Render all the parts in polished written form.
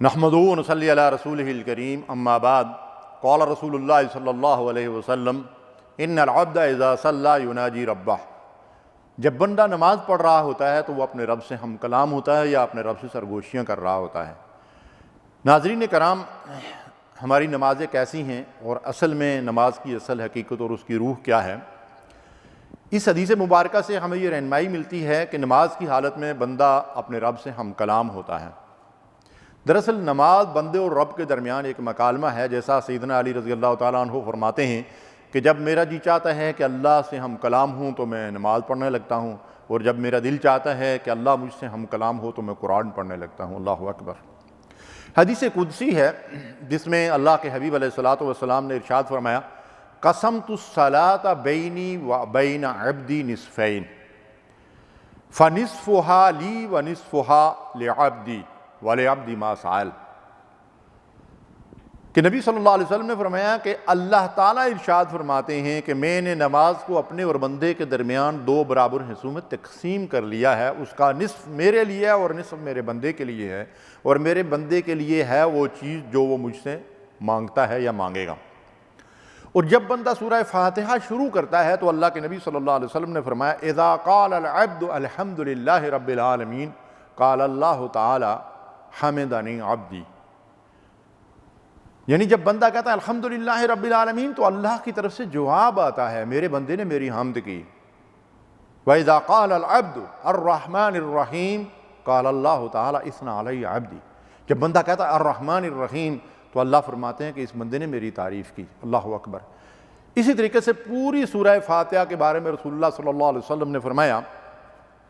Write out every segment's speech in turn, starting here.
نحمدہ و نصلی علی رسولہ الکریم اما بعد قال رسول اللہ صلی اللہ علیہ وسلم ان العبد اذا صلی یناجی ربہ۔ جب بندہ نماز پڑھ رہا ہوتا ہے تو وہ اپنے رب سے ہم کلام ہوتا ہے یا اپنے رب سے سرگوشیاں کر رہا ہوتا ہے۔ ناظرین کرام، ہماری نمازیں کیسی ہیں اور اصل میں نماز کی اصل حقیقت اور اس کی روح کیا ہے؟ اس حدیث مبارکہ سے ہمیں یہ رہنمائی ملتی ہے کہ نماز کی حالت میں بندہ اپنے رب سے ہم کلام ہوتا ہے۔ دراصل نماز بندے اور رب کے درمیان ایک مکالمہ ہے، جیسا سیدنا علی رضی اللہ تعالیٰ عنہ فرماتے ہیں کہ جب میرا جی چاہتا ہے کہ اللہ سے ہم کلام ہوں تو میں نماز پڑھنے لگتا ہوں، اور جب میرا دل چاہتا ہے کہ اللہ مجھ سے ہم کلام ہو تو میں قرآن پڑھنے لگتا ہوں۔ اللہ اکبر۔ حدیث قدسی ہے جس میں اللہ کے حبیب علیہ الصلوۃ والسلام نے ارشاد فرمایا قسمت الصلاۃ بینی و بین عبدی نصفین فنصفها لی ونصفها لعبدی وَلِعَبْدِ مَا سَأَلَ، کہ نبی صلی اللہ علیہ وسلم نے فرمایا کہ اللہ تعالیٰ ارشاد فرماتے ہیں کہ میں نے نماز کو اپنے اور بندے کے درمیان دو برابر حصوں میں تقسیم کر لیا ہے، اس کا نصف میرے لیے ہے اور نصف میرے بندے کے لیے ہے، اور میرے بندے کے لیے ہے وہ چیز جو وہ مجھ سے مانگتا ہے یا مانگے گا۔ اور جب بندہ سورہ فاتحہ شروع کرتا ہے تو اللہ کے نبی صلی اللہ علیہ وسلم نے فرمایا اذا قال العبد الحمد للہ رب العالمین قال اللہ تعالی حمدنی عبدی، یعنی جب بندہ کہتا ہے الحمدللہ رب العالمین تو اللہ کی طرف سے جواب آتا ہے میرے بندے نے میری حمد کی۔ وَإِذَا قَالَ الْعَبْدُ الرَّحْمَنِ الرَّحِيمِ قَالَ اللَّهُ تَعَالَى اثْنَى عَلَيَّ عَبْدِي، جب بندہ کہتا ہے الرحمن الرحیم تو اللہ فرماتے ہیں کہ اس بندے نے میری تعریف کی۔ اللہ اکبر۔ اسی طریقے سے پوری سورہ فاتحہ کے بارے میں رسول اللہ صلی اللہ علیہ وسلم نے فرمایا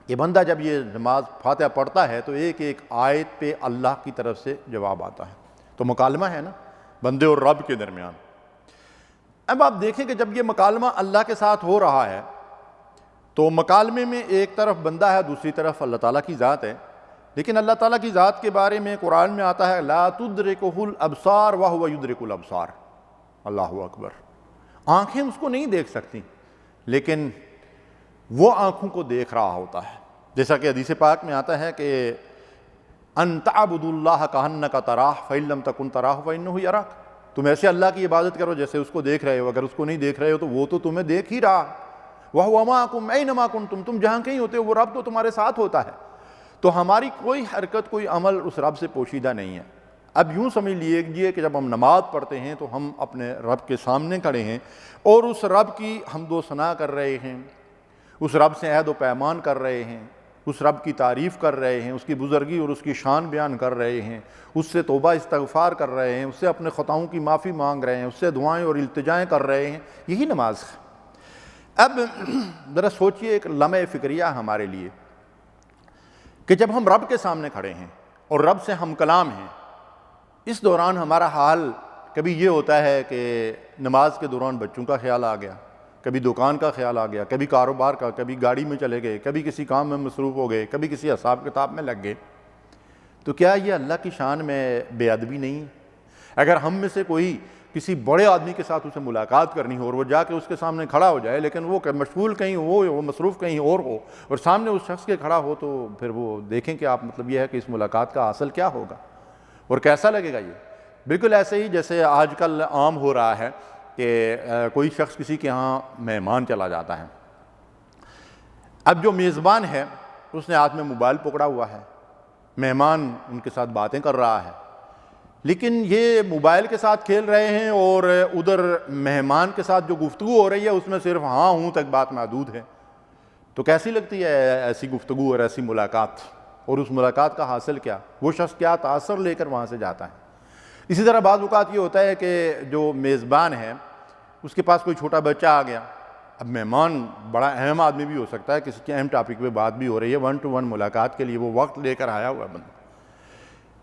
کہ بندہ جب یہ نماز فاتحہ پڑھتا ہے تو ایک ایک آیت پہ اللہ کی طرف سے جواب آتا ہے۔ تو مکالمہ ہے نا بندے اور رب کے درمیان۔ اب آپ دیکھیں کہ جب یہ مکالمہ اللہ کے ساتھ ہو رہا ہے تو مکالمے میں ایک طرف بندہ ہے، دوسری طرف اللہ تعالیٰ کی ذات ہے، لیکن اللہ تعالیٰ کی ذات کے بارے میں قرآن میں آتا ہے لا تدرکہ الابصار وہو یدرک الابصار۔ اللہ اکبر۔ آنکھیں اس کو نہیں دیکھ سکتی لیکن وہ آنکھوں کو دیکھ رہا ہوتا ہے، جیسا کہ حدیث پاک میں آتا ہے کہ ان تعبدوا اللہ کأنک تراہ فإن لم تکن تراہ فإنہ یراک، تم ایسے اللہ کی عبادت کرو جیسے اس کو دیکھ رہے ہو، اگر اس کو نہیں دیکھ رہے ہو تو وہ تو تمہیں دیکھ ہی رہا۔ وَهُوَ مَعَكُمْ أَيْنَمَا كُنْتُمْ، تم جہاں کہیں ہوتے ہو وہ رب تو تمہارے ساتھ ہوتا ہے۔ تو ہماری کوئی حرکت کوئی عمل اس رب سے پوشیدہ نہیں ہے۔ اب یوں سمجھ لیجئے کہ جب ہم نماز پڑھتے ہیں تو ہم اپنے رب کے سامنے کھڑے ہیں اور اس رب کی حمد و ثنا کر رہے ہیں، اس رب سے عہد و پیمان کر رہے ہیں، اس رب کی تعریف کر رہے ہیں، اس کی بزرگی اور اس کی شان بیان کر رہے ہیں، اس سے توبہ استغفار کر رہے ہیں، اس سے اپنے خطاؤں کی معافی مانگ رہے ہیں، اس سے دعائیں اور التجائیں کر رہے ہیں، یہی نماز ہے۔ اب ذرا سوچئے ایک لمحہ فکریہ ہمارے لیے کہ جب ہم رب کے سامنے کھڑے ہیں اور رب سے ہم کلام ہیں، اس دوران ہمارا حال کبھی یہ ہوتا ہے کہ نماز کے دوران بچوں کا خیال آ گیا، کبھی دکان کا خیال آ گیا، کبھی کاروبار کا، کبھی گاڑی میں چلے گئے، کبھی کسی کام میں مصروف ہو گئے، کبھی کسی حساب کتاب میں لگ گئے، تو کیا یہ اللہ کی شان میں بے ادبی نہیں ہے؟ اگر ہم میں سے کوئی کسی بڑے آدمی کے ساتھ اسے ملاقات کرنی ہو اور وہ جا کے اس کے سامنے کھڑا ہو جائے لیکن وہ مشغول کہیں ہو، وہ مصروف کہیں اور ہو، اور سامنے اس شخص کے کھڑا ہو، تو پھر وہ دیکھیں کہ آپ مطلب یہ ہے کہ اس ملاقات کا حاصل کیا ہوگا اور کیسا لگے گا۔ یہ بالکل ایسے ہی جیسے آج کل عام ہو رہا ہے کہ کوئی شخص کسی کے ہاں مہمان چلا جاتا ہے، اب جو میزبان ہے اس نے ہاتھ میں موبائل پکڑا ہوا ہے، مہمان ان کے ساتھ باتیں کر رہا ہے، لیکن یہ موبائل کے ساتھ کھیل رہے ہیں اور ادھر مہمان کے ساتھ جو گفتگو ہو رہی ہے اس میں صرف ہاں ہوں تک بات محدود ہے۔ تو کیسی لگتی ہے ایسی گفتگو اور ایسی ملاقات، اور اس ملاقات کا حاصل کیا؟ وہ شخص کیا تاثر لے کر وہاں سے جاتا ہے۔ اسی طرح بعض اوقات یہ ہوتا ہے کہ جو میزبان ہے اس کے پاس کوئی چھوٹا بچہ آ گیا، اب مہمان بڑا اہم آدمی بھی ہو سکتا ہے، کسی اہم ٹاپک پہ بات بھی ہو رہی ہے، 1 to 1 ملاقات کے لیے وہ وقت لے کر آیا ہوا ہے بندہ،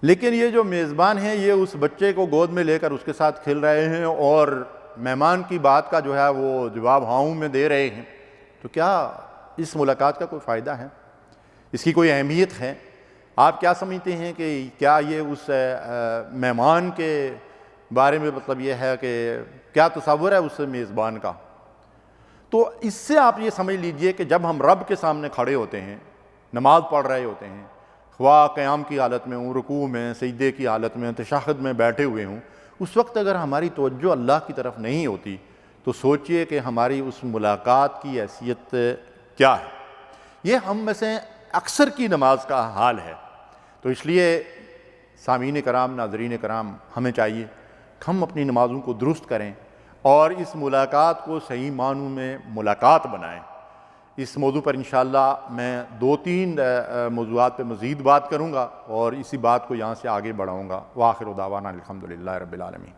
لیکن یہ جو میزبان ہیں یہ اس بچے کو گود میں لے کر اس کے ساتھ کھیل رہے ہیں اور مہمان کی بات کا جو ہے وہ جواب ہاں میں دے رہے ہیں، تو کیا اس ملاقات کا کوئی فائدہ ہے؟ اس کی کوئی اہمیت ہے؟ آپ کیا سمجھتے ہیں کہ کیا یہ اس مہمان کے بارے میں مطلب یہ ہے کہ کیا تصور ہے اس میزبان کا؟ تو اس سے آپ یہ سمجھ لیجئے کہ جب ہم رب کے سامنے کھڑے ہوتے ہیں، نماز پڑھ رہے ہوتے ہیں، خواہ قیام کی حالت میں ہوں، رکوع میں، سجدے کی حالت میں، تشہد میں بیٹھے ہوئے ہوں، اس وقت اگر ہماری توجہ اللہ کی طرف نہیں ہوتی تو سوچئے کہ ہماری اس ملاقات کی حیثیت کیا ہے۔ یہ ہم میں سے اکثر کی نماز کا حال ہے۔ تو اس لیے سامعین کرام، ناظرین کرام، ہمیں چاہیے کہ ہم اپنی نمازوں کو درست کریں اور اس ملاقات کو صحیح معنوں میں ملاقات بنائیں۔ اس موضوع پر انشاءاللہ میں 2-3 موضوعات پہ مزید بات کروں گا اور اسی بات کو یہاں سے آگے بڑھاؤں گا۔ وآخر دعوانا الحمدللہ رب العالمین۔